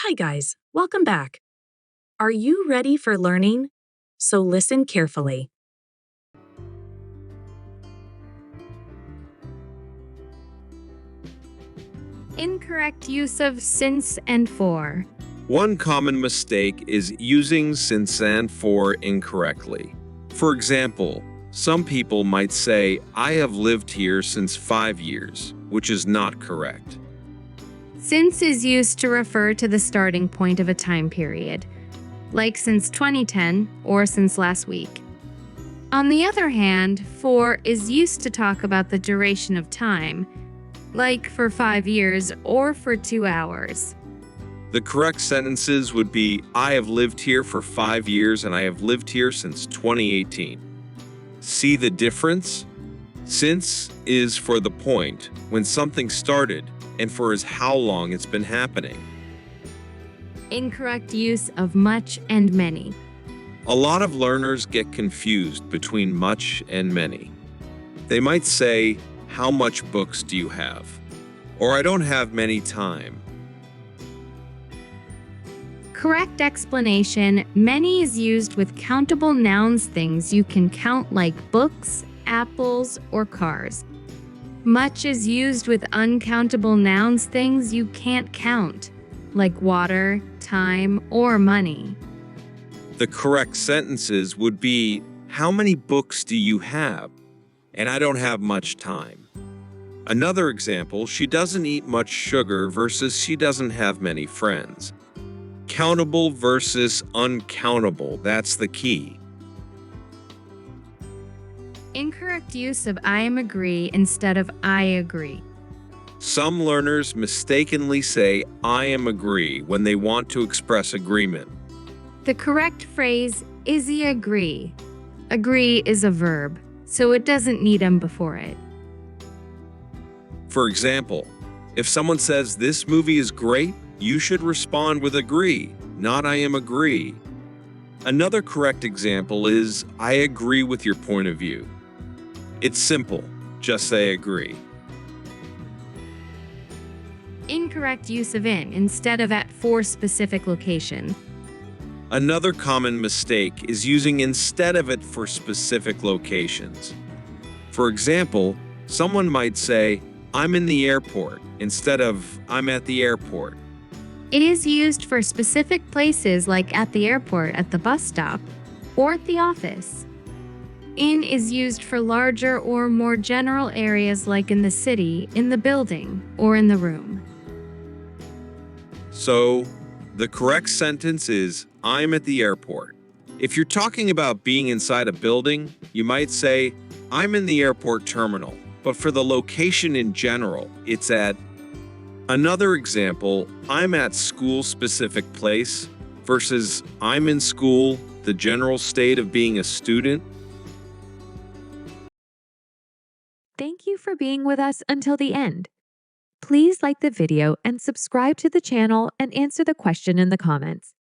Hi guys, welcome back. Are you ready for learning? So listen carefully. Incorrect use of since and for. One common mistake is using since and for incorrectly. For example, some people might say, I have lived here since 5 years, which is not correct. Since is used to refer to the starting point of a time period, like since 2010 or since last week. On the other hand, for is used to talk about the duration of time, like for 5 years or for 2 hours. The correct sentences would be, I have lived here for 5 years and I have lived here since 2018. See the difference? Since is for the point, when something started, and for is how long it's been happening. Incorrect use of much and many. A lot of learners get confused between much and many. They might say, how much books do you have? Or I don't have many time. Correct explanation, many is used with countable nouns, things you can count like books, apples, or cars. Much is used with uncountable nouns, things you can't count, like water, time, or money. The correct sentences would be, how many books do you have? And I don't have much time. Another example, she doesn't eat much sugar versus she doesn't have many friends. Countable versus uncountable, that's the key. Incorrect use of I am agree instead of I agree. Some learners mistakenly say, I am agree when they want to express agreement. The correct phrase is I agree. Agree is a verb, so it doesn't need am before it. For example, if someone says this movie is great, you should respond with agree, not I am agree. Another correct example is I agree with your point of view. It's simple, just say agree. Incorrect use of in instead of at for specific location. Another common mistake is using instead of it for specific locations. For example, someone might say, I'm in the airport, instead of I'm at the airport. It is used for specific places like at the airport, at the bus stop, or at the office. In is used for larger or more general areas like in the city, in the building, or in the room. So, the correct sentence is, I'm at the airport. If you're talking about being inside a building, you might say, I'm in the airport terminal. But for the location in general, it's at. Another example, I'm at school specific place versus I'm in school, the general state of being a student. Thank you for being with us until the end. Please like the video and subscribe to the channel and answer the question in the comments.